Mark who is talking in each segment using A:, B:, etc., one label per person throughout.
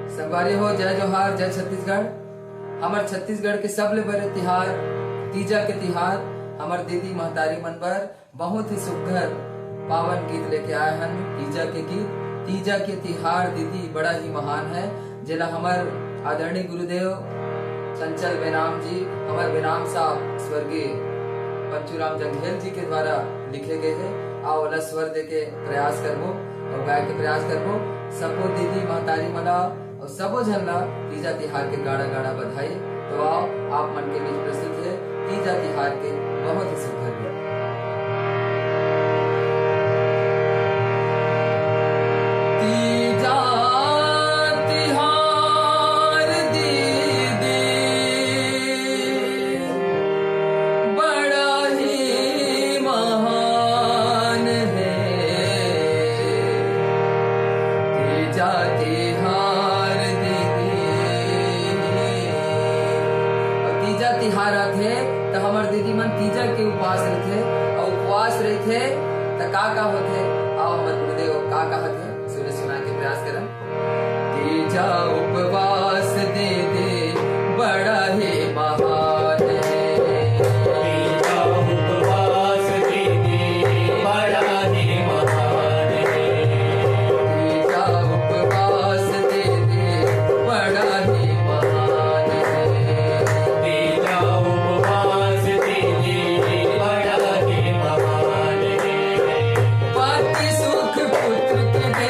A: संगवारी हो जय जोहार जय छत्तीसगढ़। हमार छत्तीसगढ़ के सबले बड़े तिहार तीजा के तिहार हमार दीदी महतारी मन बर बहुत ही सुघर पावन गीत लेके आए हन। तीजा के गीत तीजा के तिहार दीदी बड़ा ही महान है, जेला हमार आदरणीय गुरुदेव चंचल बेनाम जी हमार बेनाम साहब स्वर्गीय पंचूराम जंघेल जी के द्वारा लिखे गए हैं। आओ वाला स्वर दे के प्रयास करबो और गाय के प्रयास करबो। सबो दीदी महतारी मला और सबो झनला तीजा तिहार के गाड़ा गाड़ा बधाई। तो आओ आप मन के बीच प्रस्तुत है तीजा तिहार के बहुत ही सुंदर गीत। तीजा तिहार दीदी बड़ा ही महान है। तीजा तिहार दीदी और तीजा तिहार आथे तो हमार दीदी मन तीजा के उपवास रहते और उपवास रहते तो का होते। आओ हमार गुरुदेव का कहते सुने सुना के प्रयास करन। तीजा उपवास दे दे बड़ा ही महान है।
B: तीजा उपवास दे दे बड़ा ही महान है।
A: तीजा उपवास दे दे बड़ा ही महान है।
B: तीजा उपवास दे दे बड़ा ही महान है।
A: पति सुख पुत्र के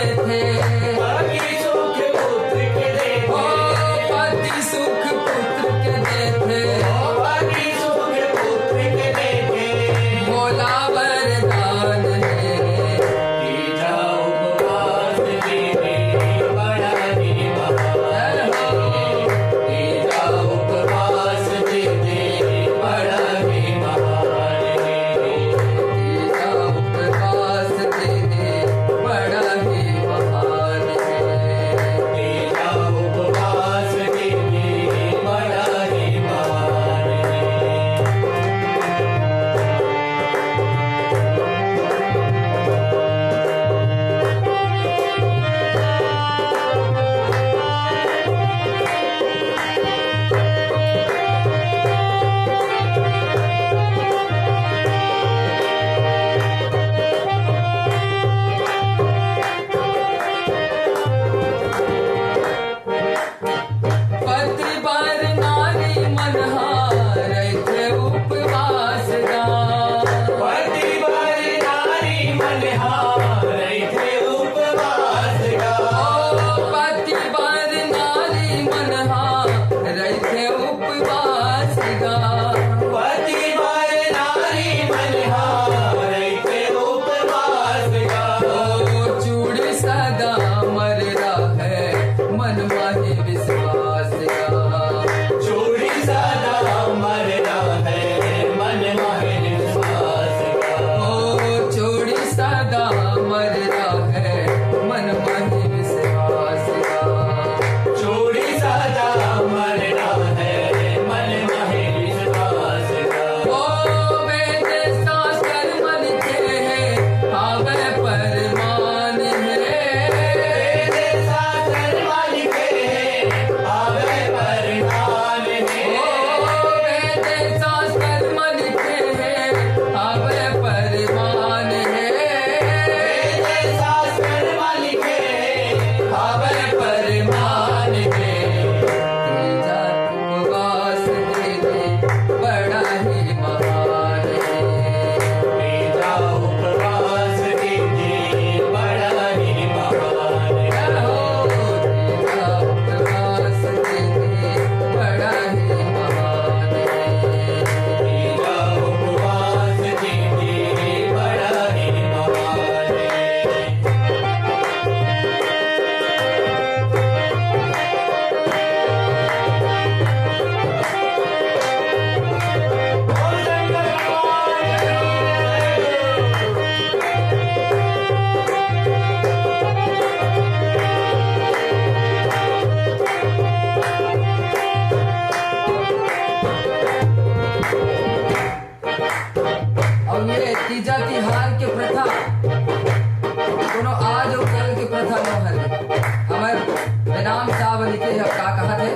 A: साहब लिखे अब का कहा थे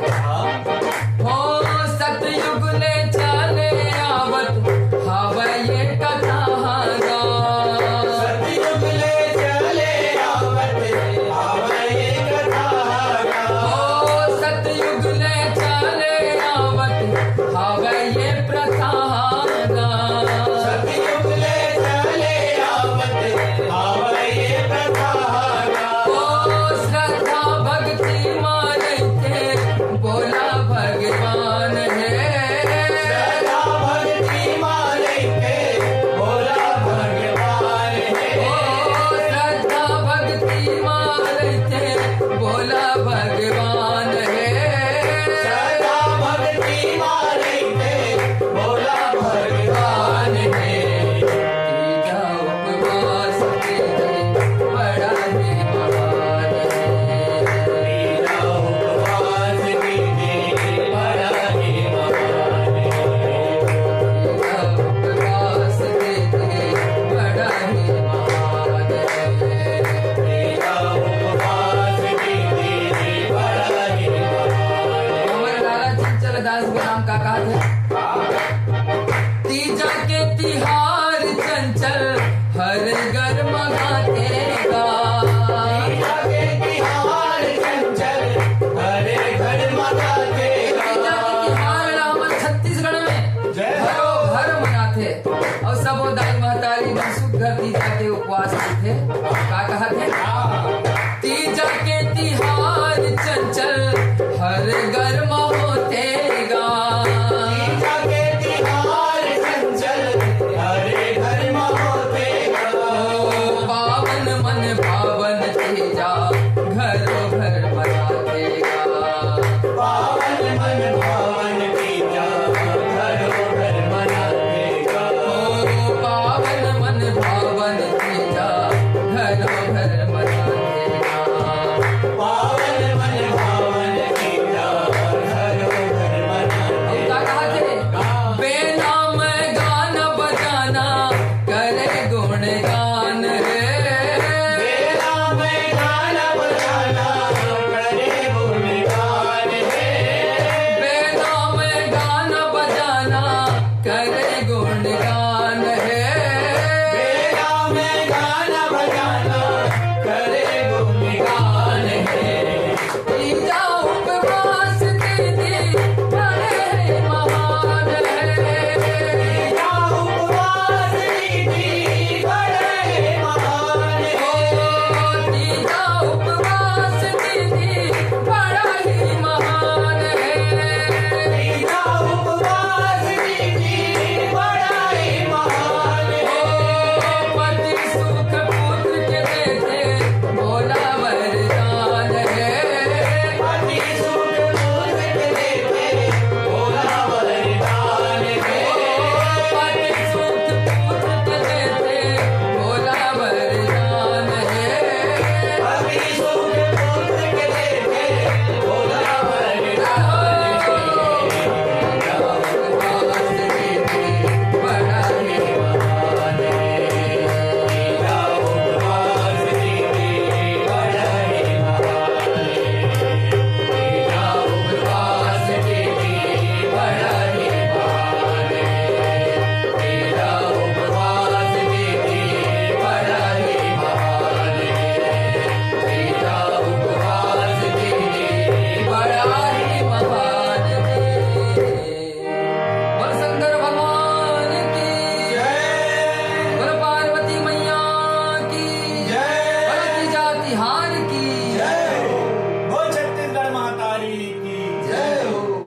A: हो सतयुग ले चले आवत हवा ये कथा
B: सतयुग ले चले आवत हवा ये कथा
A: हो सतयुग ले चले आवत हवा ये प्रथा
B: सतयुग ले चले आवत हवा ये प्रथा
A: श्रद्धा भक्ति माने के बोला भगवान है
B: श्रद्धा भक्ति माने के बोला भगवान है
A: श्रद्धा भक्ति माने के बोला भगवान है
B: श्रद्धा भक्ति माने के बोला भगवान है
A: तीजा उपवास कीजिए बड़ा ही महान है
B: तेरा उपवास कीजिए बड़ा ही महान है
A: उपवास कीजिए बड़ा ही महान है
B: तेरा उपवास कीजिए बड़ा ही महान है
A: हमारे लाला चंचल दास के नाम का कहा थे तीजा के तिहार चंचल हर घर मगाते गा
B: तीजा के तिहार चंचल हरे घर मगाते
A: तीजा के तिहार हमारे छत्तीसगढ़ में
B: जय हो।
A: घरों घर मनाते और सब दाई महतारी मनसुख घर तीजा के उपवास थे का कहा थे तीजा के तिहार चंचल हर